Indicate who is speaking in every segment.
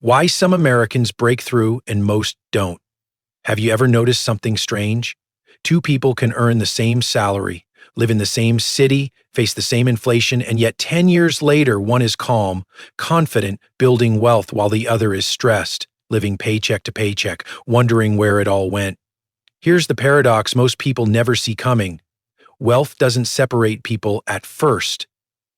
Speaker 1: Why some Americans break through and most don't. Have you ever noticed something strange? Two people can earn the same salary, live in the same city, face the same inflation, and yet 10 years later, one is calm, confident, building wealth while the other is stressed, living paycheck to paycheck, wondering where it all went. Here's the paradox most people never see coming. Wealth doesn't separate people at first.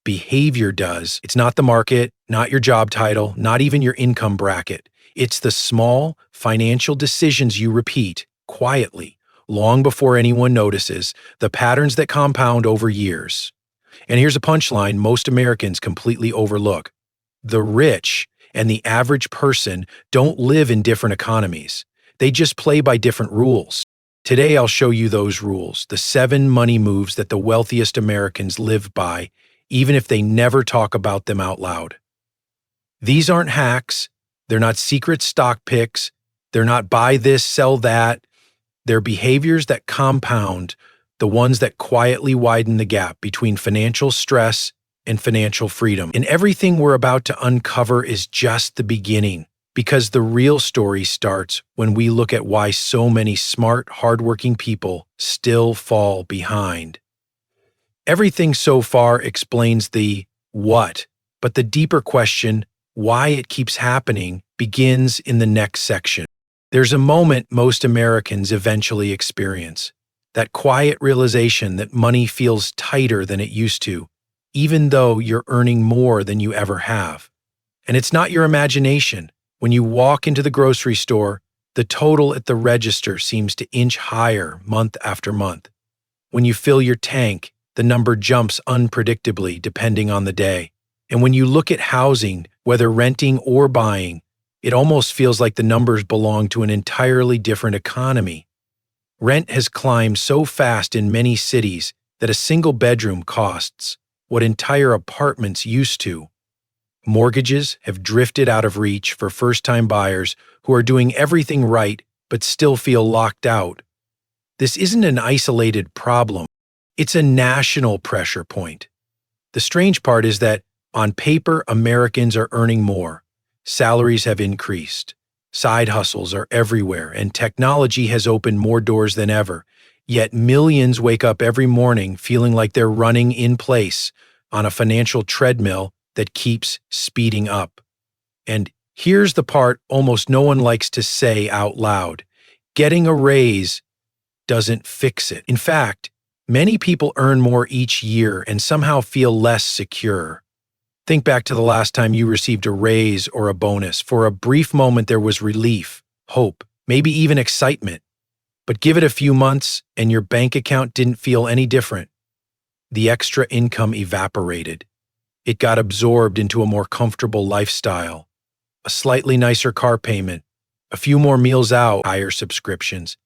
Speaker 1: Behavior does. It's not the market, not your job title, not even your income bracket. It's the small financial decisions you repeat quietly, long before anyone notices, the patterns that compound over years. And here's a punchline most Americans completely overlook. The rich and the average person don't live in different economies. They just play by different rules. Today, I'll show you those rules, the 7 money moves that the wealthiest Americans live by, even if they never talk about them out loud. These aren't hacks. They're not secret stock picks. They're not buy this, sell that. They're behaviors that compound, the ones that quietly widen the gap between financial stress and financial freedom. And everything we're about to uncover is just the beginning, because the real story starts when we look at why so many smart, hardworking people still fall behind. Everything so far explains the what, but the deeper question, why it keeps happening, begins in the next section. There's a moment most Americans eventually experience, that quiet realization that money feels tighter than it used to, even though you're earning more than you ever have. And it's not your imagination. When you walk into the grocery store, the total at the register seems to inch higher month after month. When you fill your tank, the number jumps unpredictably depending on the day. And when you look at housing, whether renting or buying, it almost feels like the numbers belong to an entirely different economy. Rent has climbed so fast in many cities that a single bedroom costs what entire apartments used to. Mortgages have drifted out of reach for first-time buyers who are doing everything right but still feel locked out. This isn't an isolated problem. It's a national pressure point. The strange part is that, on paper, Americans are earning more. Salaries have increased. Side hustles are everywhere, and technology has opened more doors than ever. Yet millions wake up every morning feeling like they're running in place on a financial treadmill that keeps speeding up. And here's the part almost no one likes to say out loud. Getting a raise doesn't fix it. In fact, many people earn more each year and somehow feel less secure. Think back to the last time you received a raise or a bonus. For a brief moment, there was relief, hope, maybe even excitement. But give it a few months and your bank account didn't feel any different. The extra income evaporated. It got absorbed into a more comfortable lifestyle, a slightly nicer car payment, a few more meals out, higher subscriptions,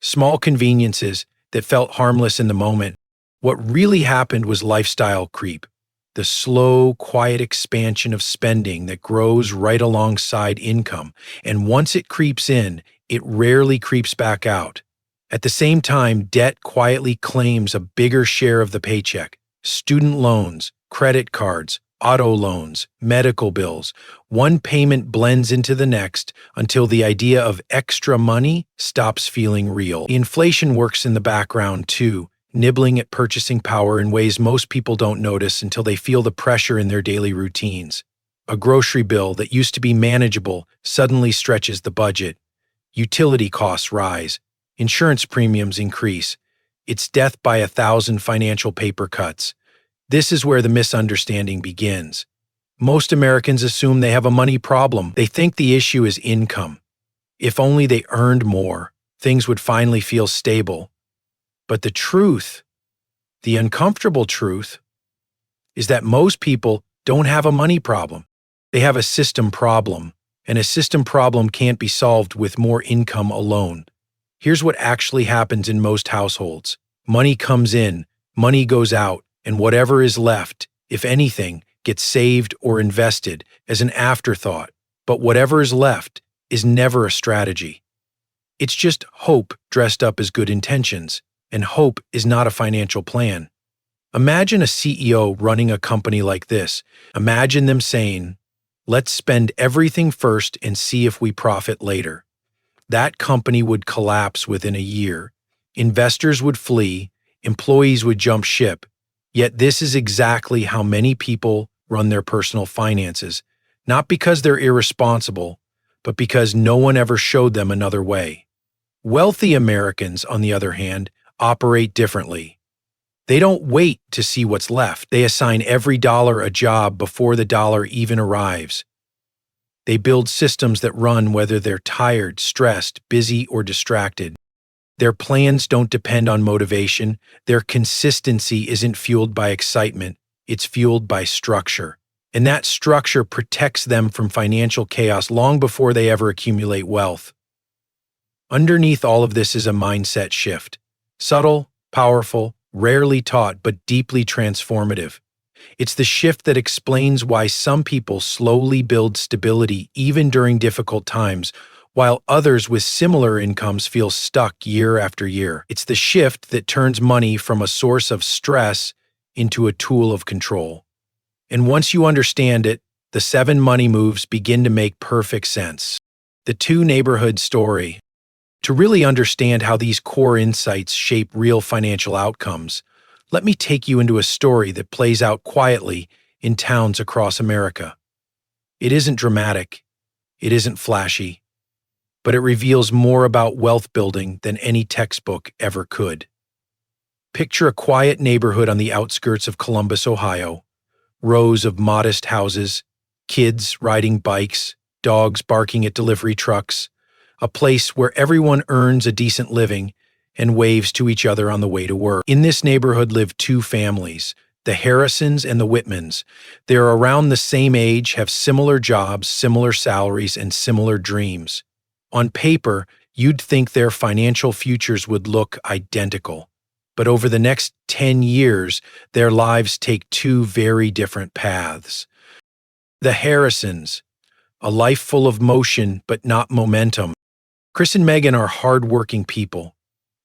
Speaker 1: small conveniences that felt harmless in the moment. What really happened was lifestyle creep, the slow, quiet expansion of spending that grows right alongside income. And once it creeps in, it rarely creeps back out. At the same time, debt quietly claims a bigger share of the paycheck. Student loans, credit cards, auto loans, medical bills. One payment blends into the next until the idea of extra money stops feeling real. Inflation works in the background too, nibbling at purchasing power in ways most people don't notice until they feel the pressure in their daily routines. A grocery bill that used to be manageable suddenly stretches the budget. Utility costs rise. Insurance premiums increase. It's death by 1,000 financial paper cuts. This is where the misunderstanding begins. Most Americans assume they have a money problem. They think the issue is income. If only they earned more, things would finally feel stable. But the truth, the uncomfortable truth, is that most people don't have a money problem. They have a system problem, and a system problem can't be solved with more income alone. Here's what actually happens in most households. Money comes in, money goes out, and whatever is left, if anything, gets saved or invested as an afterthought. But whatever is left is never a strategy. It's just hope dressed up as good intentions, and hope is not a financial plan. Imagine a CEO running a company like this. Imagine them saying, Let's spend everything first and see if we profit later. That company would collapse within a year. Investors would flee, employees would jump ship. Yet this is exactly how many people run their personal finances, not because they're irresponsible, but because no one ever showed them another way. Wealthy Americans, on the other hand, operate differently. They don't wait to see what's left. They assign every dollar a job before the dollar even arrives. They build systems that run whether they're tired, stressed, busy, or distracted. Their plans don't depend on motivation. Their consistency isn't fueled by excitement. It's fueled by structure. And that structure protects them from financial chaos long before they ever accumulate wealth. Underneath all of this is a mindset shift. Subtle, powerful, rarely taught, but deeply transformative. It's the shift that explains why some people slowly build stability even during difficult times, while others with similar incomes feel stuck year after year. It's the shift that turns money from a source of stress into a tool of control. And once you understand it, the 7 money moves begin to make perfect sense. The 2 neighborhood story. To really understand how these core insights shape real financial outcomes, let me take you into a story that plays out quietly in towns across America. It isn't dramatic, it isn't flashy, but it reveals more about wealth building than any textbook ever could. Picture a quiet neighborhood on the outskirts of Columbus, Ohio. Rows of modest houses, kids riding bikes, dogs barking at delivery trucks, a place where everyone earns a decent living and waves to each other on the way to work. In this neighborhood live 2 families, the Harrisons and the Whitmans. They're around the same age, have similar jobs, similar salaries, and similar dreams. On paper, you'd think their financial futures would look identical. But over the next 10 years, their lives take 2 very different paths. The Harrisons, a life full of motion but not momentum. Chris and Megan are hard-working people.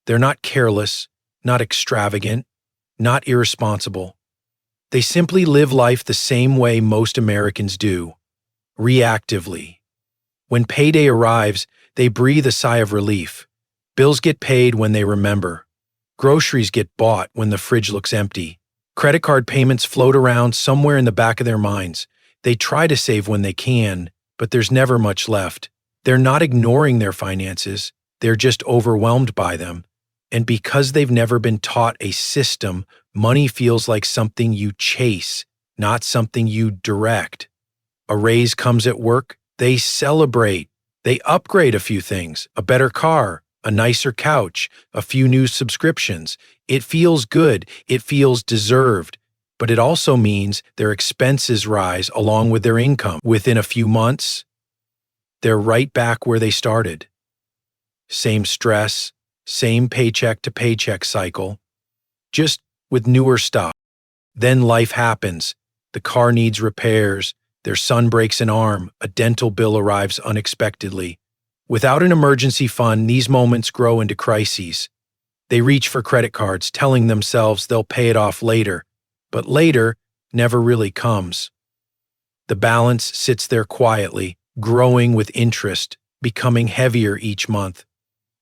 Speaker 1: They're not careless, not extravagant, not irresponsible. They simply live life the same way most Americans do, reactively. When payday arrives, they breathe a sigh of relief. Bills get paid when they remember. Groceries get bought when the fridge looks empty. Credit card payments float around somewhere in the back of their minds. They try to save when they can, but there's never much left. They're not ignoring their finances, they're just overwhelmed by them. And because they've never been taught a system, money feels like something you chase, not something you direct. A raise comes at work, they celebrate. They upgrade a few things, a better car, a nicer couch, a few new subscriptions. It feels good, it feels deserved, but it also means their expenses rise along with their income. Within a few months, they're right back where they started. Same stress, same paycheck to paycheck cycle, just with newer stuff. Then life happens. The car needs repairs, their son breaks an arm, a dental bill arrives unexpectedly. Without an emergency fund, these moments grow into crises. They reach for credit cards, telling themselves they'll pay it off later, but later never really comes. The balance sits there quietly, growing with interest, becoming heavier each month.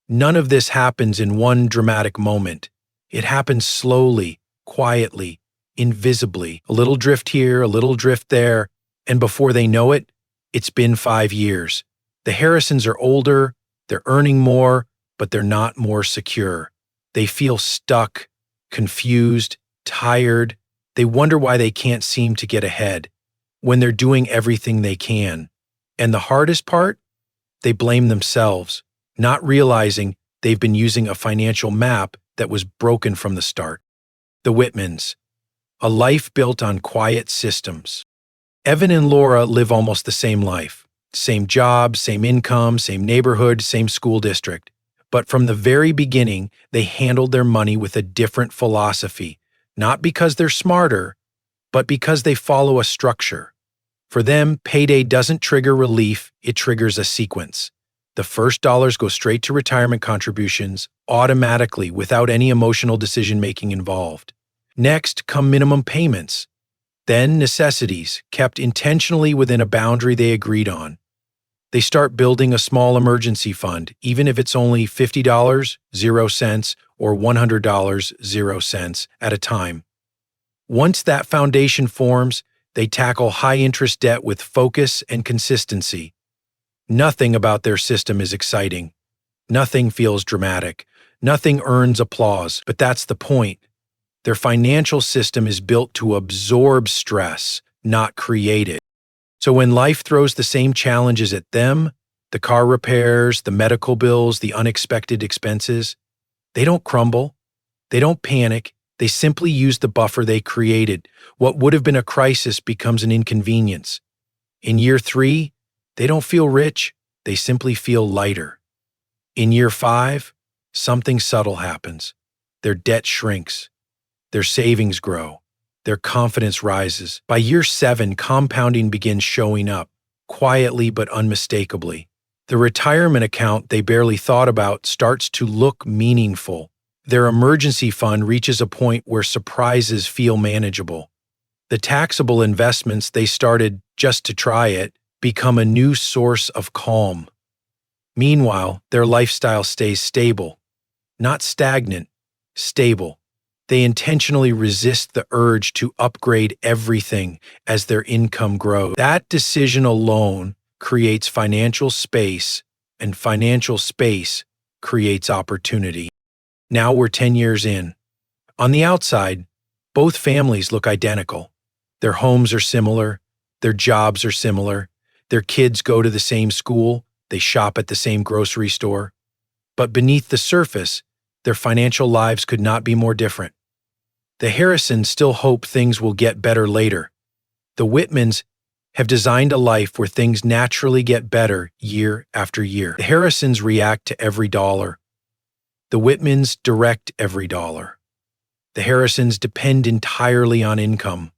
Speaker 1: None of this happens in one dramatic moment. It happens slowly, quietly, invisibly. A little drift here, a little drift there, and before they know it, it's been 5 years. The Harrisons are older, they're earning more, but they're not more secure. They feel stuck, confused, tired. They wonder why they can't seem to get ahead when they're doing everything they can. And the hardest part? They blame themselves, not realizing they've been using a financial map that was broken from the start. The Whitmans, a life built on quiet systems. Evan and Laura live almost the same life. Same job, same income, same neighborhood, same school district. But from the very beginning, they handled their money with a different philosophy, not because they're smarter, but because they follow a structure. For them, payday doesn't trigger relief, it triggers a sequence. The first dollars go straight to retirement contributions, automatically, without any emotional decision-making involved. Next come minimum payments. Then necessities, kept intentionally within a boundary they agreed on. They start building a small emergency fund, even if it's only $50, 0 cents, or $100, 0 cents at a time. Once that foundation forms, they tackle high-interest debt with focus and consistency. Nothing about their system is exciting. Nothing feels dramatic. Nothing earns applause, but that's the point. Their financial system is built to absorb stress, not create it. So when life throws the same challenges at them, the car repairs, the medical bills, the unexpected expenses, they don't crumble. They don't panic. They simply use the buffer they created. What would have been a crisis becomes an inconvenience. In year 3, they don't feel rich. They simply feel lighter. In year 5, something subtle happens. Their debt shrinks. Their savings grow. Their confidence rises. By year 7, compounding begins showing up, quietly but unmistakably. The retirement account they barely thought about starts to look meaningful. Their emergency fund reaches a point where surprises feel manageable. The taxable investments they started just to try it become a new source of calm. Meanwhile, their lifestyle stays stable. Not stagnant, stable. They intentionally resist the urge to upgrade everything as their income grows. That decision alone creates financial space, and financial space creates opportunity. Now we're 10 years in. On the outside, both families look identical. Their homes are similar, their jobs are similar, their kids go to the same school, they shop at the same grocery store. But beneath the surface, their financial lives could not be more different. The Harrisons still hope things will get better later. The Whitmans have designed a life where things naturally get better year after year. The Harrisons react to every dollar. The Whitmans direct every dollar. The Harrisons depend entirely on income.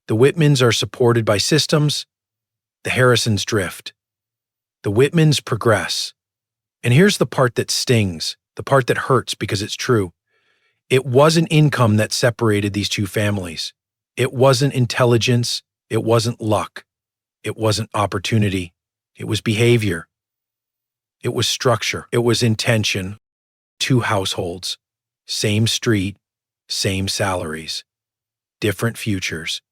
Speaker 1: The Whitmans are supported by systems. The Harrisons drift. The Whitmans progress. And here's the part that stings, the part that hurts because it's true. It wasn't income that separated these two families. It wasn't intelligence. It wasn't luck. It wasn't opportunity. It was behavior. It was structure. It was intention. 2 households, same street, same salaries, different futures.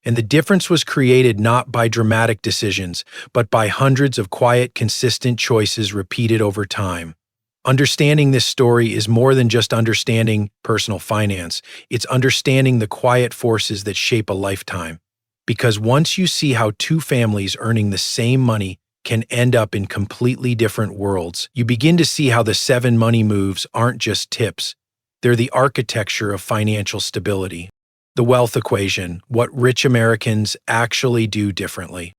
Speaker 1: And the difference was created not by dramatic decisions, but by hundreds of quiet, consistent choices repeated over time. Understanding this story is more than just understanding personal finance. It's understanding the quiet forces that shape a lifetime. Because once you see how 2 families earning the same money can end up in completely different worlds, you begin to see how the 7 money moves aren't just tips. They're the architecture of financial stability. The wealth equation, what rich Americans actually do differently.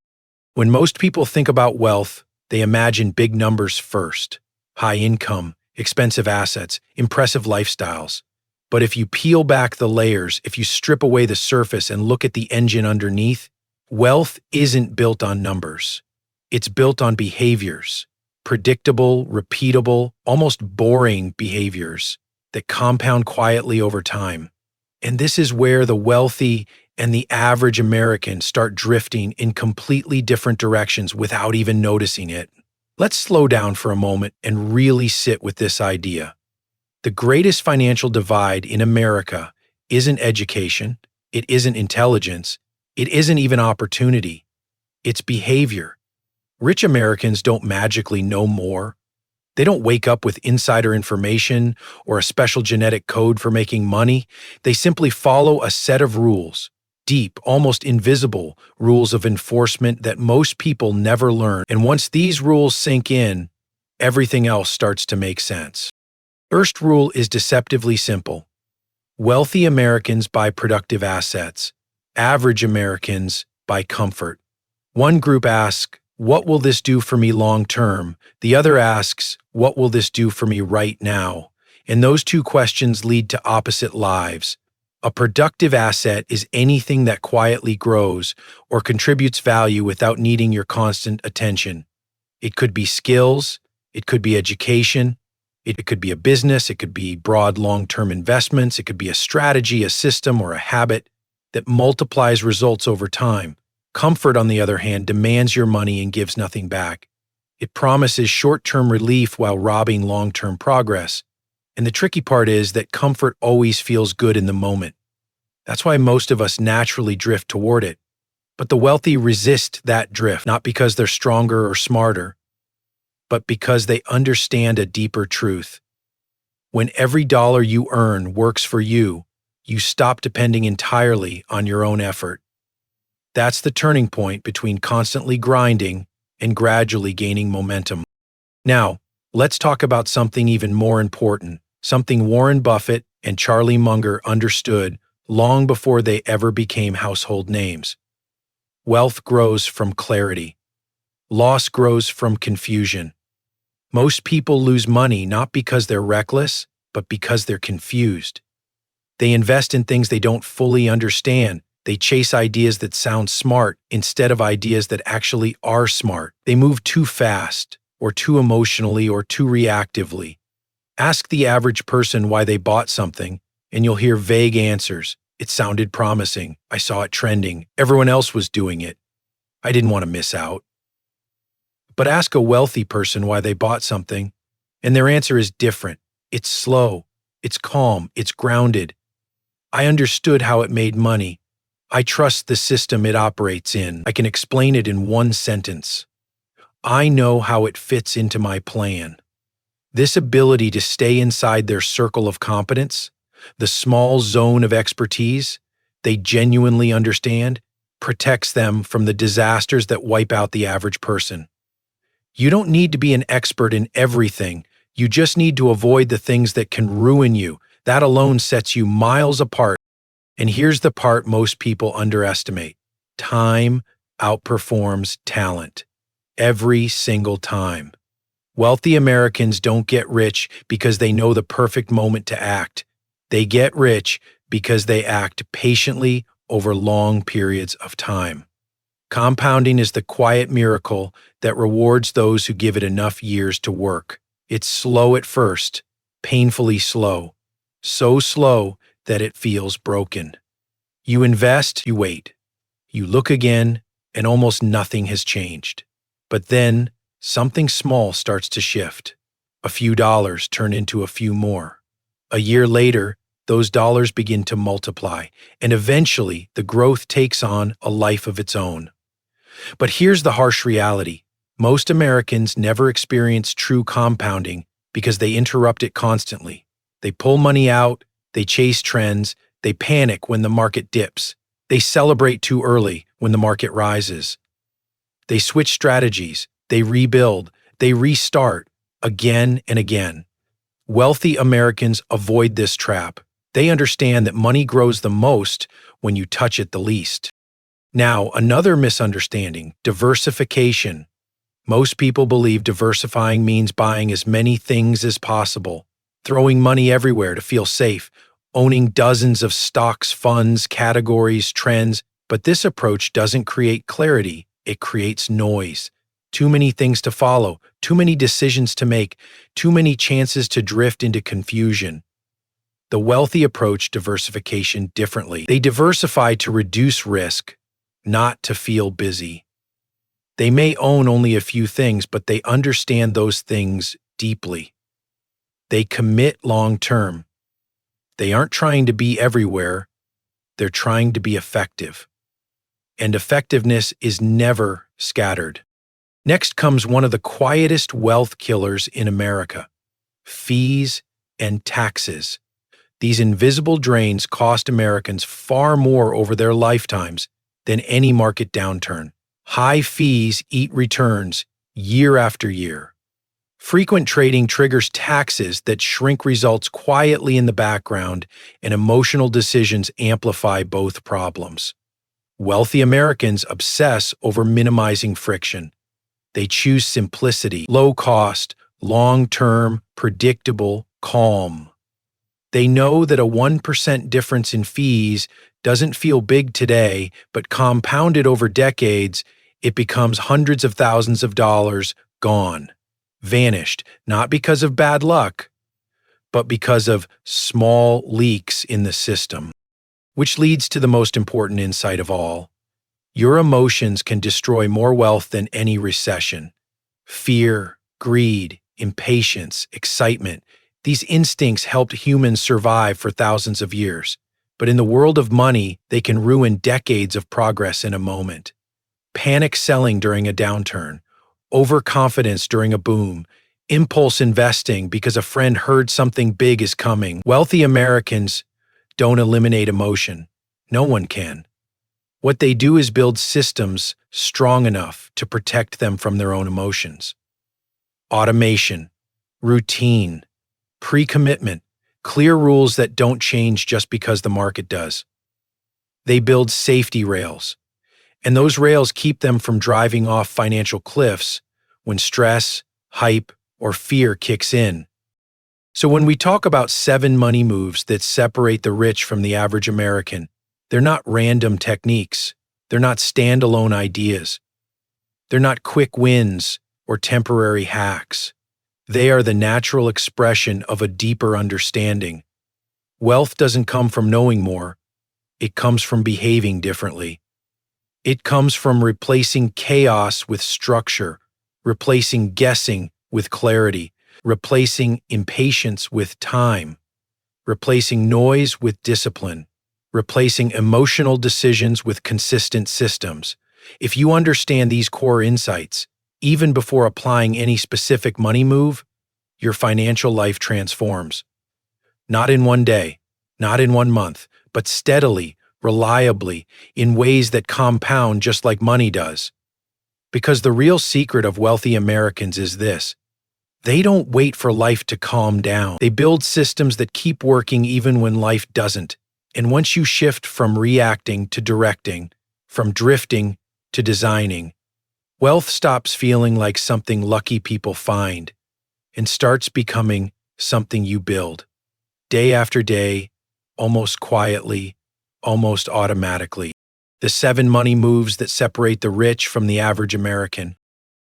Speaker 1: When most people think about wealth, they imagine big numbers first. High income, expensive assets, impressive lifestyles. But if you peel back the layers, if you strip away the surface and look at the engine underneath, wealth isn't built on numbers. It's built on behaviors, predictable, repeatable, almost boring behaviors that compound quietly over time. And this is where the wealthy and the average American start drifting in completely different directions without even noticing it. Let's slow down for a moment and really sit with this idea. The greatest financial divide in America isn't education, it isn't intelligence, it isn't even opportunity. It's behavior. Rich Americans don't magically know more. They don't wake up with insider information or a special genetic code for making money. They simply follow a set of rules, deep, almost invisible rules of enforcement that most people never learn. And once these rules sink in, everything else starts to make sense. First rule is deceptively simple. Wealthy Americans buy productive assets. Average Americans buy comfort. One group asks, "What will this do for me long term?" The other asks, "What will this do for me right now?" And those two questions lead to opposite lives. A productive asset is anything that quietly grows or contributes value without needing your constant attention. It could be skills, it could be education, it could be a business, it could be broad long-term investments, it could be a strategy, a system, or a habit. that multiplies results over time. Comfort, on the other hand, demands your money and gives nothing back. It promises short-term relief while robbing long-term progress. And the tricky part is that comfort always feels good in the moment. That's why most of us naturally drift toward it. But the wealthy resist that drift, not because they're stronger or smarter, but because they understand a deeper truth. When every dollar you earn works for you, you stop depending entirely on your own effort. That's the turning point between constantly grinding and gradually gaining momentum. Now, let's talk about something even more important, something Warren Buffett and Charlie Munger understood long before they ever became household names. Wealth grows from clarity. Loss grows from confusion. Most people lose money not because they're reckless, but because they're confused. They invest in things they don't fully understand. They chase ideas that sound smart instead of ideas that actually are smart. They move too fast, or too emotionally, or too reactively. Ask the average person why they bought something, and you'll hear vague answers. It sounded promising. I saw it trending. Everyone else was doing it. I didn't want to miss out. But ask a wealthy person why they bought something, and their answer is different. It's slow. It's calm. It's grounded. I understood how it made money. I trust the system it operates in. I can explain it in one sentence. I know how it fits into my plan. This ability to stay inside their circle of competence, the small zone of expertise they genuinely understand, protects them from the disasters that wipe out the average person. You don't need to be an expert in everything. You just need to avoid the things that can ruin you. That alone sets you miles apart. And here's the part most people underestimate. Time outperforms talent. Every single time. Wealthy Americans don't get rich because they know the perfect moment to act. They get rich because they act patiently over long periods of time. Compounding is the quiet miracle that rewards those who give it enough years to work. It's slow at first, painfully slow. So slow that it feels broken. You invest, you wait. You look again, and almost nothing has changed. But then, something small starts to shift. A few dollars turn into a few more. A year later, those dollars begin to multiply, and eventually the growth takes on a life of its own. But here's the harsh reality. Most Americans never experience true compounding because they interrupt it constantly. They pull money out, they chase trends, they panic when the market dips. They celebrate too early when the market rises. They switch strategies, they rebuild, they restart again and again. Wealthy Americans avoid this trap. They understand that money grows the most when you touch it the least. Now, another misunderstanding, diversification. Most people believe diversifying means buying as many things as possible, throwing money everywhere to feel safe, owning dozens of stocks, funds, categories, trends. But this approach doesn't create clarity, it creates noise. Too many things to follow, too many decisions to make, too many chances to drift into confusion. The wealthy approach diversification differently. They diversify to reduce risk, not to feel busy. They may own only a few things, but they understand those things deeply. They commit long-term. They aren't trying to be everywhere. They're trying to be effective. And effectiveness is never scattered. Next comes one of the quietest wealth killers in America: fees and taxes. These invisible drains cost Americans far more over their lifetimes than any market downturn. High fees eat returns year after year. Frequent trading triggers taxes that shrink results quietly in the background, and emotional decisions amplify both problems. Wealthy Americans obsess over minimizing friction. They choose simplicity, low cost, long-term, predictable, calm. They know that a 1% difference in fees doesn't feel big today, but compounded over decades, it becomes hundreds of thousands of dollars gone, vanished, not because of bad luck, but because of small leaks in the system. Which leads to the most important insight of all. Your emotions can destroy more wealth than any recession. Fear, greed, impatience, excitement. These instincts helped humans survive for thousands of years. But in the world of money, they can ruin decades of progress in a moment. Panic selling during a downturn, overconfidence during a boom, impulse investing because a friend heard something big is coming. Wealthy Americans don't eliminate emotion. No one can. What they do is build systems strong enough to protect them from their own emotions. Automation, routine, pre-commitment, clear rules that don't change just because the market does. They build safety rails, and those rails keep them from driving off financial cliffs when stress, hype, or fear kicks in. So when we talk about 7 money moves that separate the rich from the average American, they're not random techniques. They're not standalone ideas. They're not quick wins or temporary hacks. They are the natural expression of a deeper understanding. Wealth doesn't come from knowing more. It comes from behaving differently. It comes from replacing chaos with structure, replacing guessing with clarity, replacing impatience with time, replacing noise with discipline, replacing emotional decisions with consistent systems. If you understand these core insights, even before applying any specific money move, your financial life transforms. Not in one day, not in one month, but steadily, reliably, in ways that compound just like money does. Because the real secret of wealthy Americans is this: they don't wait for life to calm down. They build systems that keep working even when life doesn't. And once you shift from reacting to directing, from drifting to designing, wealth stops feeling like something lucky people find and starts becoming something you build. Day after day, almost quietly, almost automatically. The 7 money moves that separate the rich from the average American.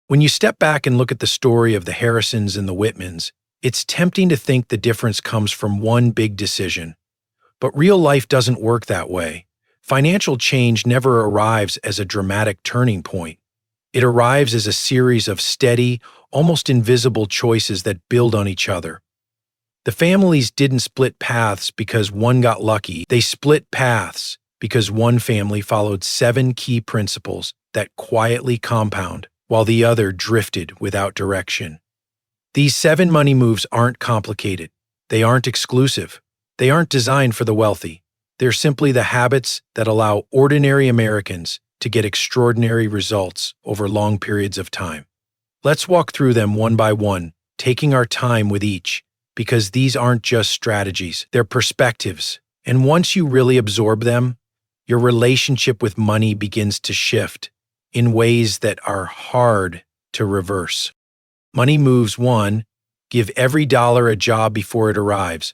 Speaker 1: When you step back and look at the story of the Harrisons and the Whitmans, it's tempting to think the difference comes from one big decision. But real life doesn't work that way. Financial change never arrives as a dramatic turning point. It arrives as a series of steady, almost invisible choices that build on each other. The families didn't split paths because one got lucky. They split paths because one family followed 7 key principles that quietly compound, while the other drifted without direction. These 7 money moves aren't complicated. They aren't exclusive. They aren't designed for the wealthy. They're simply the habits that allow ordinary Americans to get extraordinary results over long periods of time. Let's walk through them one by one, taking our time with each, because these aren't just strategies, they're perspectives. And once you really absorb them, your relationship with money begins to shift in ways that are hard to reverse. Money moves 1, give every dollar a job before it arrives.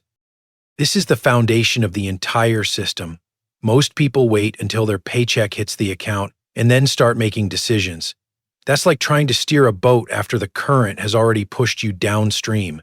Speaker 1: This is the foundation of the entire system. Most people wait until their paycheck hits the account and then start making decisions. That's like trying to steer a boat after the current has already pushed you downstream.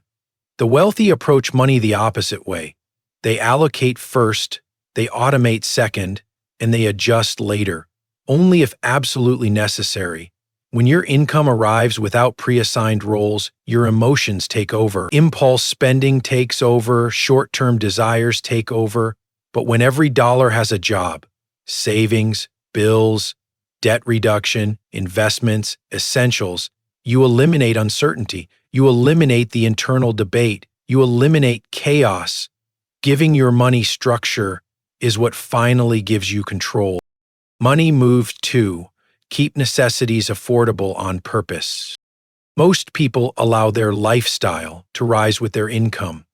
Speaker 1: The wealthy approach money the opposite way. They allocate first, they automate second, and they adjust later, only if absolutely necessary. When your income arrives without pre-assigned roles, your emotions take over. Impulse spending takes over, short-term desires take over. But when every dollar has a job, savings, bills, debt reduction, investments, essentials, you eliminate uncertainty. You eliminate the internal debate. You eliminate chaos. Giving your money structure is what finally gives you control. Money move 2. Keep necessities affordable on purpose. Most people allow their lifestyle to rise with their income.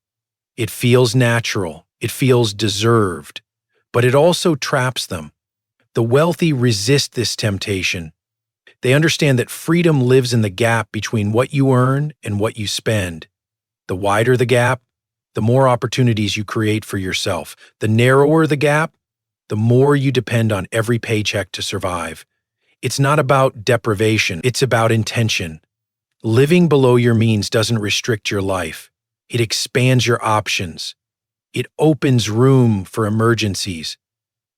Speaker 1: It feels natural. It feels deserved. But it also traps them. The wealthy resist this temptation. They understand that freedom lives in the gap between what you earn and what you spend. The wider the gap, the more opportunities you create for yourself. The narrower the gap, the more you depend on every paycheck to survive. It's not about deprivation, it's about intention. Living below your means doesn't restrict your life. It expands your options. It opens room for emergencies.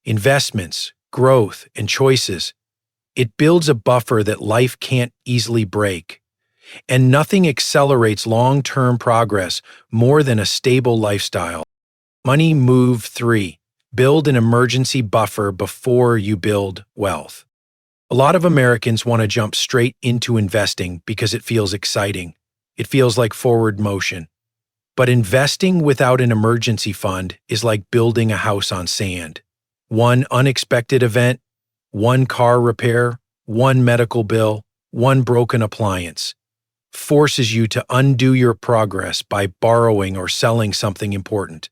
Speaker 1: investments, growth, and choices. It builds a buffer that life can't easily break. And nothing accelerates long-term progress more than a stable lifestyle. Money move 3. Build an emergency buffer before you build wealth. A lot of Americans want to jump straight into investing because it feels exciting. It feels like forward motion. But investing without an emergency fund is like building a house on sand. One unexpected event, one car repair, one medical bill, one broken appliance forces you to undo your progress by borrowing or selling something important.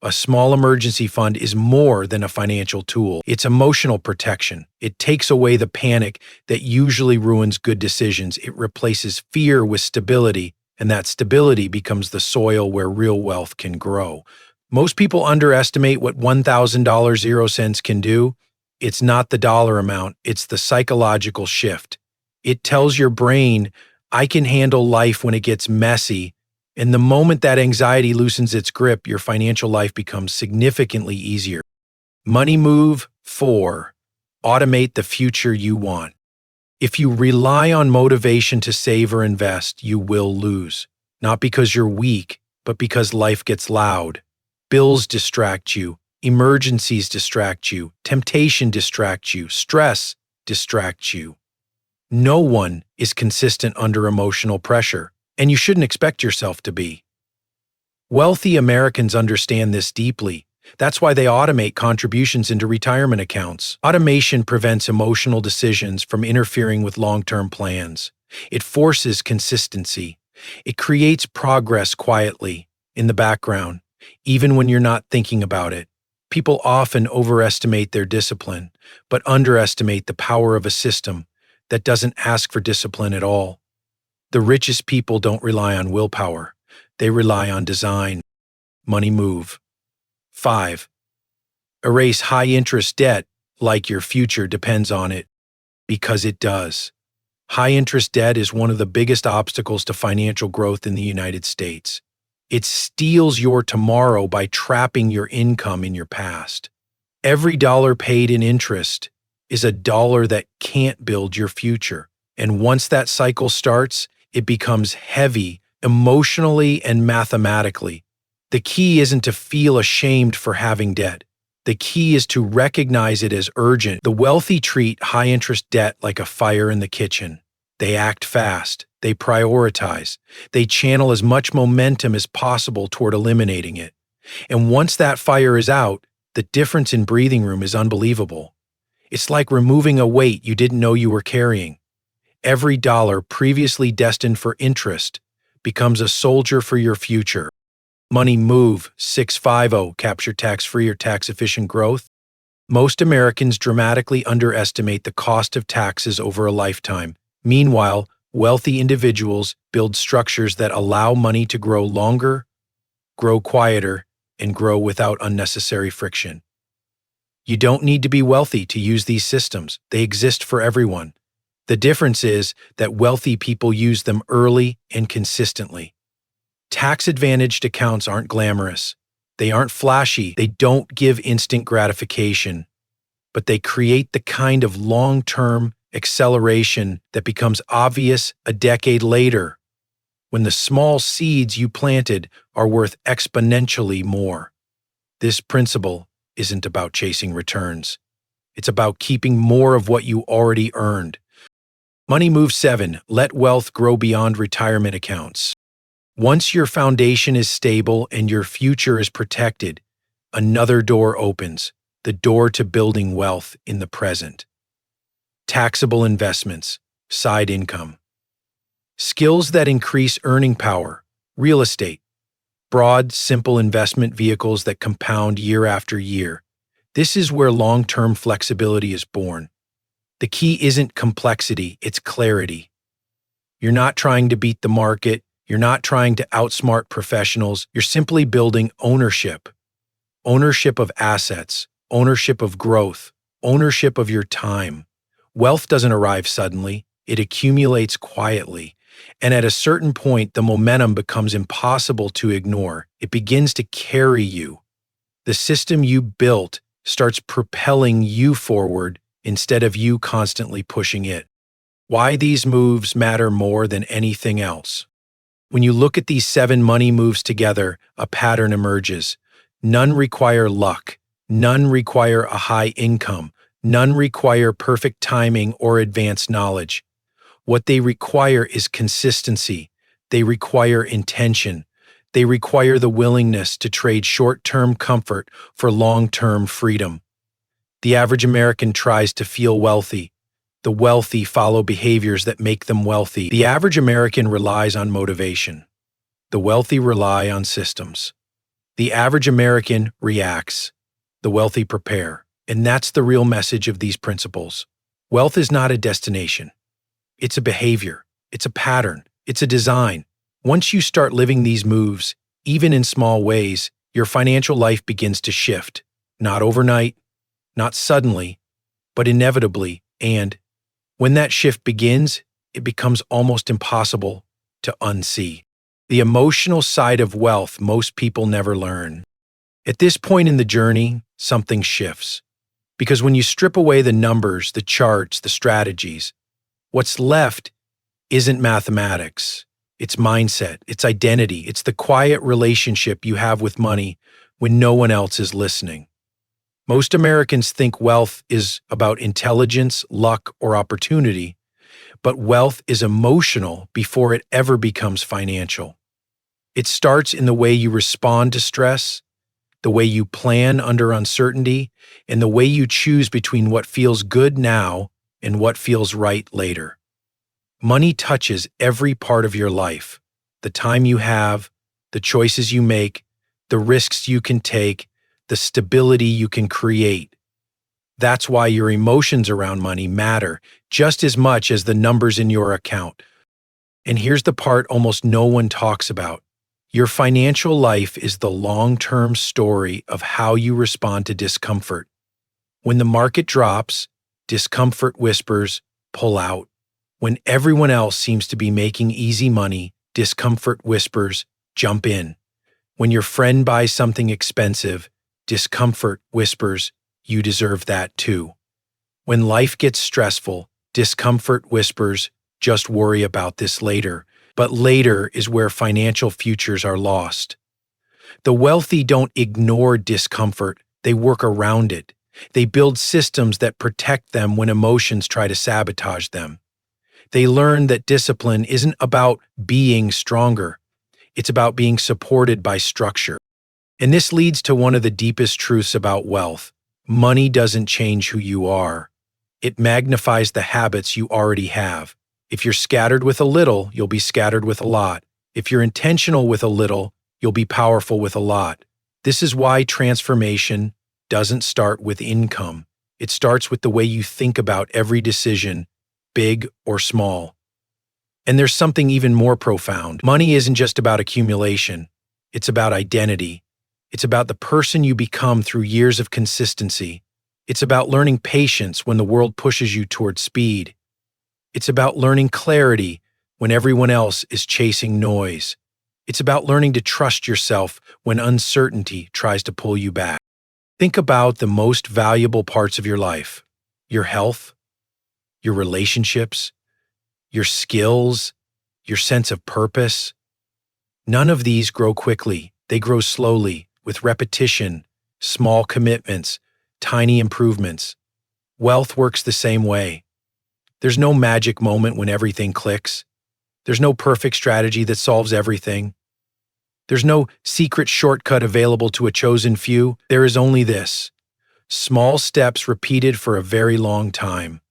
Speaker 1: A small emergency fund is more than a financial tool. It's emotional protection. It takes away the panic that usually ruins good decisions. It replaces fear with stability, and that stability becomes the soil where real wealth can grow. Most people underestimate what $1,000 0 cents can do. It's not the dollar amount, it's the psychological shift. It tells your brain, I can handle life when it gets messy. And the moment that anxiety loosens its grip, your financial life becomes significantly easier. Money move 4. Automate the future you want. If you rely on motivation to save or invest, you will lose. Not because you're weak, but because life gets loud. Bills distract you, emergencies distract you, temptation distracts you, stress distracts you. No one is consistent under emotional pressure, and you shouldn't expect yourself to be. Wealthy Americans understand this deeply. That's why they automate contributions into retirement accounts. Automation prevents emotional decisions from interfering with long-term plans. It forces consistency. It creates progress quietly, in the background, even when you're not thinking about it. People often overestimate their discipline, but underestimate the power of a system that doesn't ask for discipline at all. The richest people don't rely on willpower. They rely on design. Money move. 5. Erase high-interest debt like your future depends on it, because it does. High-interest debt is one of the biggest obstacles to financial growth in the United States. It steals your tomorrow by trapping your income in your past. Every dollar paid in interest is a dollar that can't build your future. And once that cycle starts, it becomes heavy emotionally and mathematically. The key isn't to feel ashamed for having debt. The key is to recognize it as urgent. The wealthy treat high-interest debt like a fire in the kitchen. They act fast. They prioritize. They channel as much momentum as possible toward eliminating it. And once that fire is out, the difference in breathing room is unbelievable. It's like removing a weight you didn't know you were carrying. Every dollar previously destined for interest becomes a soldier for your future. Money move 650. Capture tax-free or tax-efficient growth. Most Americans dramatically underestimate the cost of taxes over a lifetime. Meanwhile, wealthy individuals build structures that allow money to grow longer, grow quieter, and grow without unnecessary friction. You don't need to be wealthy to use these systems. They exist for everyone. The difference is that wealthy people use them early and consistently. Tax-advantaged accounts aren't glamorous. They aren't flashy. They don't give instant gratification. But they create the kind of long-term acceleration that becomes obvious a decade later, when the small seeds you planted are worth exponentially more. This principle isn't about chasing returns. It's about keeping more of what you already earned. Money move 7. Let wealth grow beyond retirement accounts. Once your foundation is stable and your future is protected, another door opens, the door to building wealth in the present. Taxable investments, side income. Skills that increase earning power, real estate. Broad, simple investment vehicles that compound year after year. This is where long-term flexibility is born. The key isn't complexity, it's clarity. You're not trying to beat the market. You're not trying to outsmart professionals. You're simply building ownership. Ownership of assets, ownership of growth, ownership of your time. Wealth doesn't arrive suddenly. It accumulates quietly. And at a certain point, the momentum becomes impossible to ignore. It begins to carry you. The system you built starts propelling you forward instead of you constantly pushing it. Why these moves matter more than anything else. When you look at these 7 money moves together, a pattern emerges. None require luck. None require a high income. None require perfect timing or advanced knowledge. What they require is consistency. They require intention. They require the willingness to trade short-term comfort for long-term freedom. The average American tries to feel wealthy. The wealthy follow behaviors that make them wealthy. The average American relies on motivation. The wealthy rely on systems. The average American reacts. The wealthy prepare. And that's the real message of these principles. Wealth is not a destination. It's a behavior. It's a pattern. It's a design. Once you start living these moves, even in small ways, your financial life begins to shift. Not overnight, not suddenly, but inevitably. And when that shift begins, it becomes almost impossible to unsee. The emotional side of wealth most people never learn. At this point in the journey, something shifts. Because when you strip away the numbers, the charts, the strategies, what's left isn't mathematics. It's mindset, it's identity, it's the quiet relationship you have with money when no one else is listening. Most Americans think wealth is about intelligence, luck, or opportunity, but wealth is emotional before it ever becomes financial. It starts in the way you respond to stress, the way you plan under uncertainty, and the way you choose between what feels good now and what feels right later. Money touches every part of your life, the time you have, the choices you make, the risks you can take, the stability you can create. That's why your emotions around money matter just as much as the numbers in your account. And here's the part almost no one talks about. Your financial life is the long-term story of how you respond to discomfort. When the market drops, discomfort whispers, pull out. When everyone else seems to be making easy money, discomfort whispers, jump in. When your friend buys something expensive, discomfort whispers, you deserve that too. When life gets stressful, discomfort whispers, just worry about this later. But later is where financial futures are lost. The wealthy don't ignore discomfort, they work around it. They build systems that protect them when emotions try to sabotage them. They learn that discipline isn't about being stronger. It's about being supported by structure. And this leads to one of the deepest truths about wealth. Money doesn't change who you are. It magnifies the habits you already have. If you're scattered with a little, you'll be scattered with a lot. If you're intentional with a little, you'll be powerful with a lot. This is why transformation doesn't start with income. It starts with the way you think about every decision, big or small. And there's something even more profound. Money isn't just about accumulation. It's about identity. It's about the person you become through years of consistency. It's about learning patience when the world pushes you toward speed. It's about learning clarity when everyone else is chasing noise. It's about learning to trust yourself when uncertainty tries to pull you back. Think about the most valuable parts of your life: your health, your relationships, your skills, your sense of purpose. None of these grow quickly. They grow slowly, with repetition, small commitments, tiny improvements. Wealth works the same way. There's no magic moment when everything clicks. There's no perfect strategy that solves everything. There's no secret shortcut available to a chosen few. There is only this: small steps repeated for a very long time.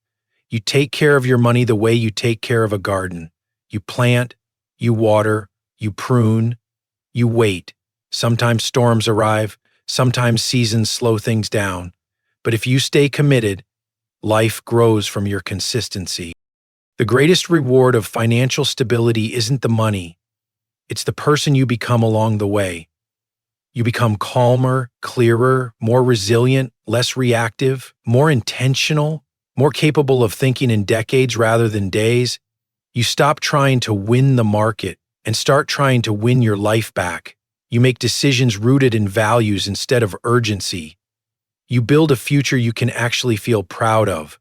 Speaker 1: You take care of your money the way you take care of a garden. You plant, you water, you prune, you wait. Sometimes storms arrive, sometimes seasons slow things down. But if you stay committed, life grows from your consistency. The greatest reward of financial stability isn't the money. It's the person you become along the way. You become calmer, clearer, more resilient, less reactive, more intentional, more capable of thinking in decades rather than days. You stop trying to win the market and start trying to win your life back. You make decisions rooted in values instead of urgency. You build a future you can actually feel proud of,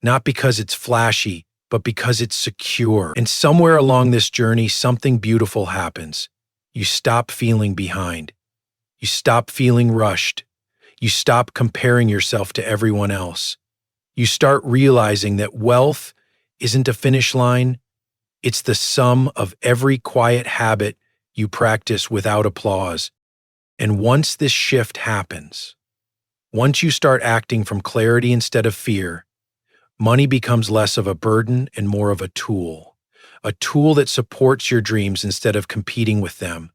Speaker 1: not because it's flashy, but because it's secure. And somewhere along this journey, something beautiful happens. You stop feeling behind. You stop feeling rushed. You stop comparing yourself to everyone else. You start realizing that wealth isn't a finish line. It's the sum of every quiet habit you practice without applause. And once this shift happens, once you start acting from clarity instead of fear, money becomes less of a burden and more of a tool that supports your dreams instead of competing with them,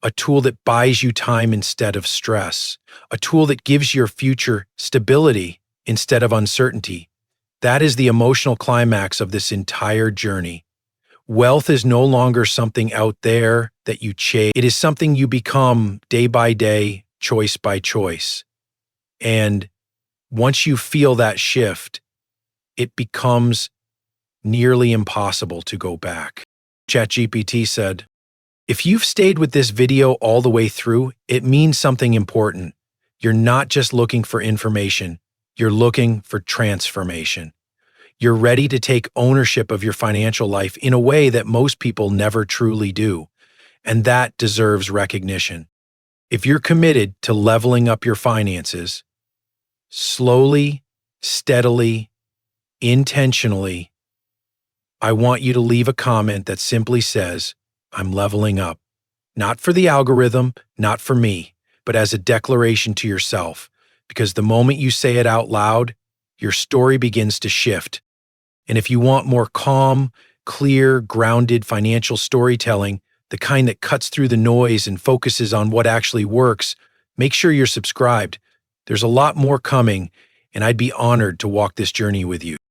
Speaker 1: a tool that buys you time instead of stress, a tool that gives your future stability instead of uncertainty. That is the emotional climax of this entire journey. Wealth is no longer something out there that you chase. It is something you become day by day, choice by choice. And once you feel that shift, it becomes nearly impossible to go back. ChatGPT said, "If you've stayed with this video all the way through, it means something important. You're not just looking for information, you're looking for transformation. You're ready to take ownership of your financial life in a way that most people never truly do, and that deserves recognition. If you're committed to leveling up your finances, slowly, steadily, intentionally, I want you to leave a comment that simply says, 'I'm leveling up.' Not for the algorithm, not for me, but as a declaration to yourself, because the moment you say it out loud, your story begins to shift. And if you want more calm, clear, grounded financial storytelling, the kind that cuts through the noise and focuses on what actually works, make sure you're subscribed. There's a lot more coming, and I'd be honored to walk this journey with you."